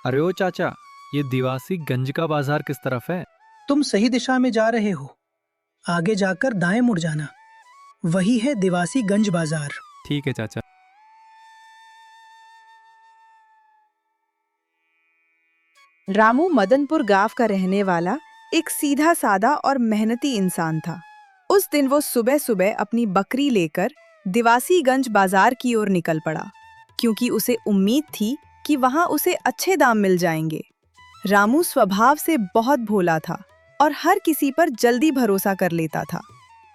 अरे ओ चाचा, ये दिवासी गंज का बाजार किस तरफ है? तुम सही दिशा में जा रहे हो। आगे जाकर दाएं मुड़ जाना। वही है दिवासी गंज बाजार। ठीक है चाचा। रामू मदनपुर गांव का रहने वाला एक सीधा साधा और मेहनती इंसान था। उस दिन वो सुबह सुबह अपनी बकरी लेकर दिवासीगंज बाजार की ओर निकल पड़ा, क्योंकि उसे उम्मीद थी कि वहां उसे अच्छे दाम मिल जाएंगे। रामू स्वभाव से बहुत भोला था और हर किसी पर जल्दी भरोसा कर लेता था।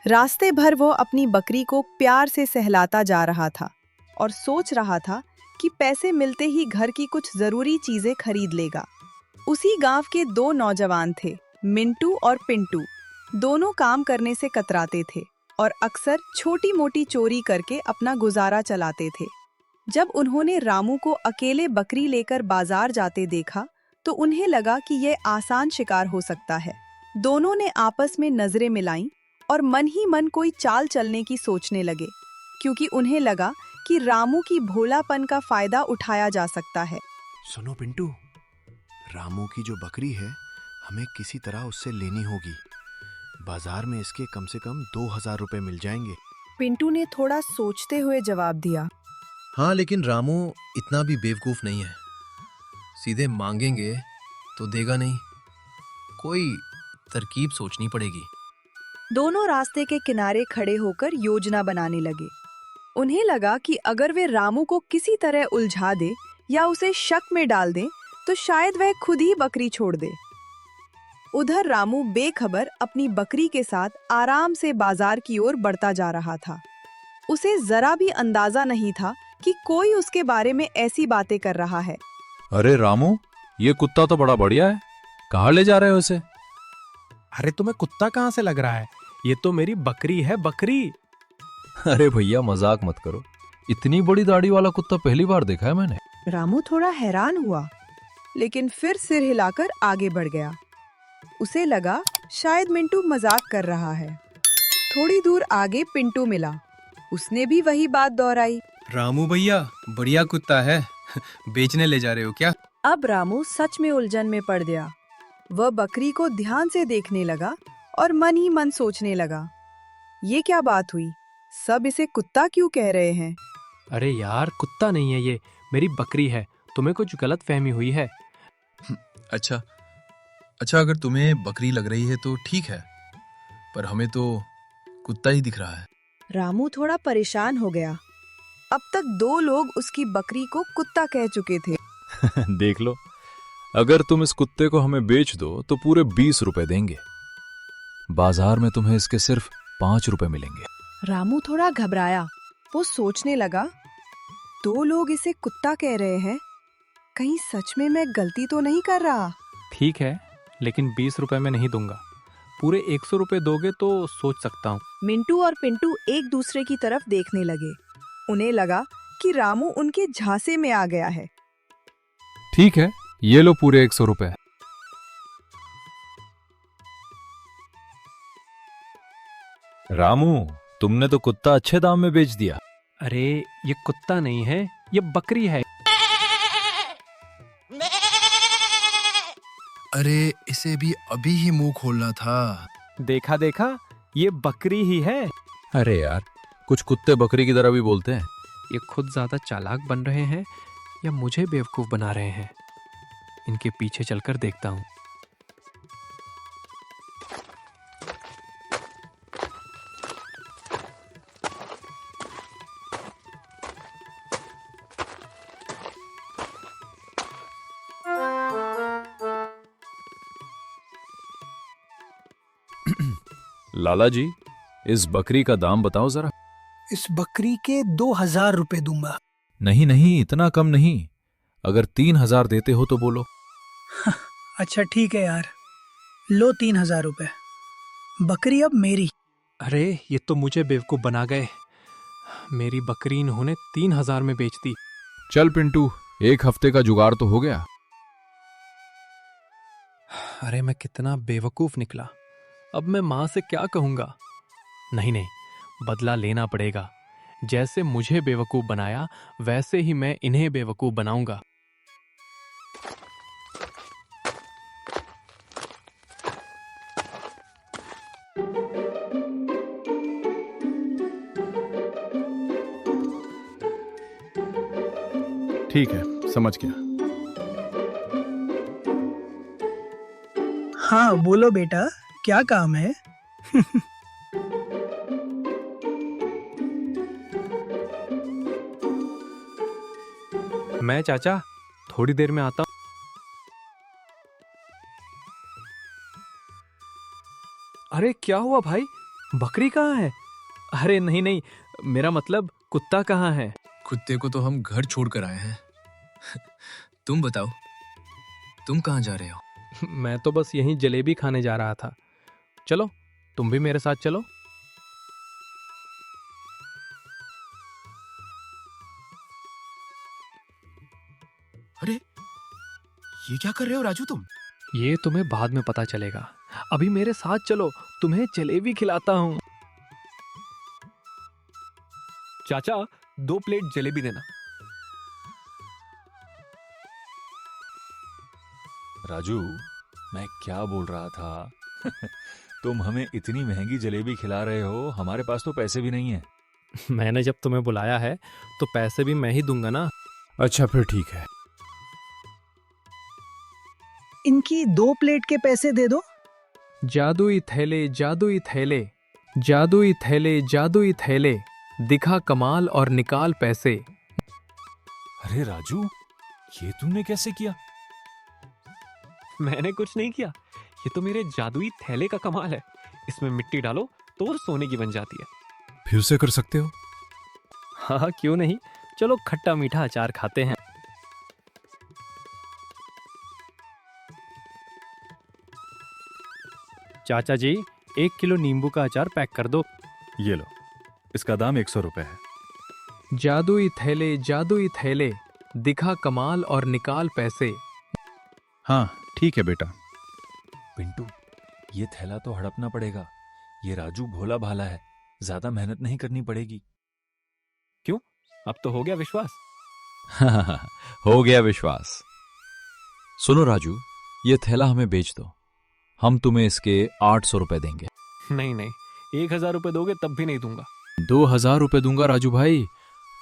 रास्ते भर वो अपनी बकरी को प्यार से सहलाता जा रहा था और सोच रहा था कि पैसे मिलते ही घर की कुछ जरूरी चीजें खरीद लेगा। उसी गांव के दो नौजवान थे, मिंटू और पिंटू। दोनों काम करने से कतराते थे और अक्सर छोटी मोटी चोरी करके अपना गुजारा चलाते थे। जब उन्होंने रामू को अकेले बकरी लेकर बाजार जाते देखा तो उन्हें लगा कि यह आसान शिकार हो सकता है। दोनों ने आपस में नजरें मिलाईं और मन ही मन कोई चाल चलने की सोचने लगे, क्योंकि उन्हें लगा कि रामू की भोलापन का फायदा उठाया जा सकता है। सुनो पिंटू, रामू की जो बकरी है हमें किसी तरह उससे लेनी होगी। बाजार में इसके कम से कम 2000 रुपए मिल जाएंगे। पिंटू ने थोड़ा सोचते हुए जवाब दिया। हाँ, लेकिन रामू इतना भी बेवकूफ नहीं है। सीधे मांगेंगे तो देगा नहीं। कोई तरकीब सोचनी पड़ेगी। दोनों रास्ते के किनारे खड़े होकर योजना बनाने लगे। उन्हें लगा कि अगर वे रामू को किसी तरह उलझा दे या उसे शक में डाल दें तो शायद वह खुद ही बकरी छोड़ दे। उधर रामू बेखबर अपनी बकरी के साथ आराम से बाजार की ओर बढ़ता जा रहा था। उसे जरा भी अंदाजा नहीं था कि कोई उसके बारे में ऐसी बातें कर रहा है। अरे रामू, ये कुत्ता तो बड़ा बढ़िया है। कहाँ ले जा रहे हो इसे? अरे तुम्हें कुत्ता कहाँ से लग रहा है? ये तो मेरी बकरी है, बकरी। अरे भैया, मजाक मत करो। इतनी बड़ी दाढ़ी वाला कुत्ता पहली बार देखा है मैंने। रामू थोड़ा हैरान हुआ, लेकिन फिर सिर हिलाकर आगे बढ़ गया। उसे लगा शायद मिंटू मजाक कर रहा है। थोड़ी दूर आगे पिंटू मिला। उसने भी वही बात दोहराई। रामू भैया, बढ़िया कुत्ता है। बेचने ले जा रहे हो क्या? अब रामू सच में उलझन में पड़ गया। वह बकरी को ध्यान से देखने लगा और मन ही मन सोचने लगा, ये क्या बात हुई? सब इसे कुत्ता क्यों कह रहे हैं? अरे यार, कुत्ता नहीं है ये, मेरी बकरी है। तुम्हें कुछ गलत फहमी हुई है। अच्छा, अगर तुम्हें बकरी लग रही है तो ठीक है, पर हमें तो कुत्ता ही दिख रहा है। रामू थोड़ा परेशान हो गया। अब तक दो लोग उसकी बकरी को कुत्ता कह चुके थे। देख लो, अगर तुम इस कुत्ते को हमें बेच दो तो पूरे 20 रुपए देंगे। बाजार में तुम्हें इसके सिर्फ 5 रुपए मिलेंगे। रामू थोड़ा घबराया। वो सोचने लगा, दो लोग इसे कुत्ता कह रहे हैं, कहीं सच में मैं गलती तो नहीं कर रहा? ठीक है, लेकिन 20 रुपए में नहीं दूंगा। पूरे 100 रुपए दोगे तो सोच सकता हूँ। मिंटू और पिंटू एक दूसरे की तरफ देखने लगे। उन्हें लगा कि रामू उनके झांसे में आ गया है। ठीक है, ये लो पूरे 100 रुपए। रामू, तुमने तो कुत्ता अच्छे दाम में बेच दिया। अरे ये कुत्ता नहीं है, ये बकरी है। अरे इसे भी अभी ही मुंह खोलना था। देखा देखा, ये बकरी ही है। अरे यार, कुछ कुत्ते बकरी की तरह भी बोलते हैं। ये खुद ज्यादा चालाक बन रहे हैं या मुझे बेवकूफ बना रहे हैं? इनके पीछे चलकर देखता हूँ। लाला जी, इस बकरी का दाम बताओ जरा। इस बकरी के 2000 रुपए दूंगा। नहीं नहीं, इतना कम नहीं। अगर 3000 देते हो तो बोलो। अच्छा ठीक है यार, लो 3000 रुपए। बकरी अब मेरी। अरे ये तो मुझे बेवकूफ बना गए। मेरी बकरी इन्होंने 3000 में बेच दी। चल पिंटू, एक हफ्ते का जुगाड़ तो हो गया। अरे मैं कितना बेवकूफ निकला। अब मैं माँ से क्या कहूँगा? नहीं, बदला लेना पड़ेगा। जैसे मुझे बेवकूफ बनाया वैसे ही मैं इन्हें बेवकूफ बनाऊंगा। ठीक है, समझ गया। हाँ बोलो बेटा, क्या काम है? मैं चाचा थोड़ी देर में आता हूँ। अरे क्या हुआ भाई, बकरी कहाँ है? अरे नहीं नहीं, मेरा मतलब कुत्ता कहाँ है? कुत्ते को तो हम घर छोड़कर आए हैं। तुम बताओ, तुम कहाँ जा रहे हो? मैं तो बस यहीं जलेबी खाने जा रहा था। चलो तुम भी मेरे साथ चलो। अरे ये क्या कर रहे हो राजू तुम? ये तुम्हें बाद में पता चलेगा, अभी मेरे साथ चलो, तुम्हें जलेबी खिलाता हूँ। चाचा 2 प्लेट जलेबी देना। राजू, मैं क्या बोल रहा था? तुम हमें इतनी महंगी जलेबी खिला रहे हो, हमारे पास तो पैसे भी नहीं है। मैंने जब तुम्हें बुलाया है तो पैसे भी मैं ही दूंगा ना। अच्छा फिर ठीक है। इनकी 2 प्लेट के पैसे दे दो। जादुई थैले जादुई थैले, जादुई थैले जादुई थैले, दिखा कमाल और निकाल पैसे। अरे राजू, ये तुमने कैसे किया? मैंने कुछ नहीं किया, ये तो मेरे जादुई थैले का कमाल है। इसमें मिट्टी डालो तो सोने की बन जाती है। फिर से कर सकते हो। हाँ क्यों नहीं, चलो खट्टा मीठा अचार खाते हैं। चाचा जी 1 किलो नींबू का अचार पैक कर दो। ये लो, इसका दाम 100 रुपए है। जादुई थैले, दिखा कमाल और निकाल पैसे। हाँ ठीक है बेटा। पिंटू, ये थैला तो हड़पना पड़ेगा। ये राजू भोला भाला है, ज्यादा मेहनत नहीं करनी पड़ेगी। क्यों, अब तो हो गया विश्वास? हो गया विश्वास। सुनो राजू, ये थैला हमें बेच दो, हम तुम्हें इसके 800 रुपए देंगे। नहीं नहीं, 1000 रुपए दोगे तब भी नहीं दूंगा। 2000 रुपए दूंगा राजू भाई।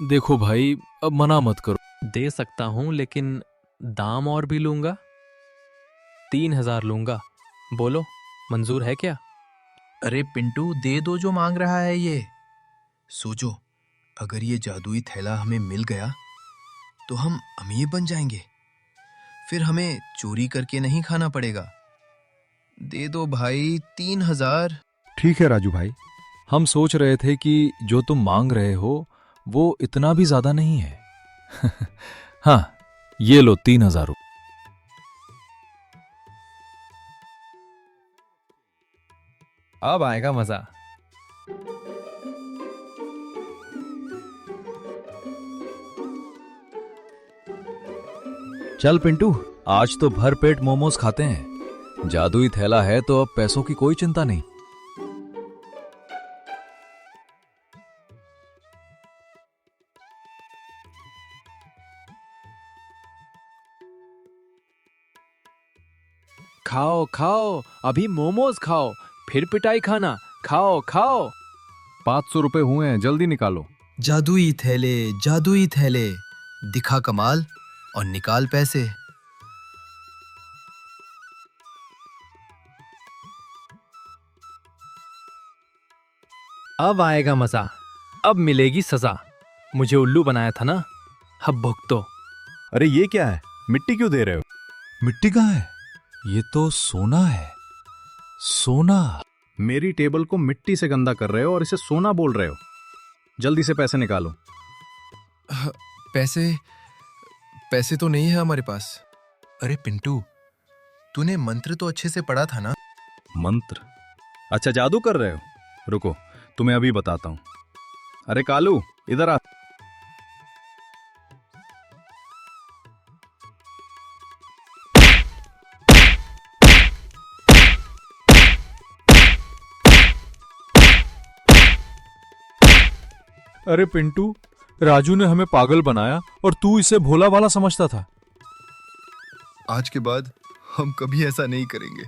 देखो भाई, अब मना मत करो। दे सकता हूं लेकिन दाम और भी लूंगा। 3000 लूंगा, बोलो मंजूर है क्या? अरे पिंटू, दे दो जो मांग रहा है ये। सोचो, अगर ये जादुई थैला हमें मिल गया तो हम अमीर बन जाएंगे। फिर हमें चोरी करके नहीं खाना पड़ेगा। दे दो भाई, 3000। ठीक है राजू भाई। हम सोच रहे थे कि जो तुम मांग रहे हो वो इतना भी ज्यादा नहीं है। हाँ, ये लो 3000 रुपए। अब आएगा मजा। चल पिंटू, आज तो भर पेट मोमोज खाते हैं। जादुई थैला है तो अब पैसों की कोई चिंता नहीं। खाओ खाओ, अभी मोमोज खाओ, फिर पिटाई खाना। खाओ खाओ। 500 रुपए हुए हैं, जल्दी निकालो। जादुई थैले, दिखा कमाल और निकाल पैसे। अब आएगा मजा, अब मिलेगी सजा। मुझे उल्लू बनाया था ना, अब भुगतो। अरे ये क्या है, मिट्टी क्यों दे रहे हो? मिट्टी कहाँ है? ये तो सोना है। सोना? मेरी टेबल को मिट्टी से गंदा कर रहे हो और इसे सोना बोल रहे हो। जल्दी से पैसे निकालो। पैसे तो नहीं है हमारे पास। अरे पिंटू, तूने मंत्र तो अच्छे से पढ़ा था ना? मंत्र? अच्छा जादू कर रहे हो, रुको तुम्हें अभी बताता हूं। अरे कालू, इधर आ। अरे पिंटू, राजू ने हमें पागल बनाया और तू इसे भोला भाला समझता था। आज के बाद हम कभी ऐसा नहीं करेंगे।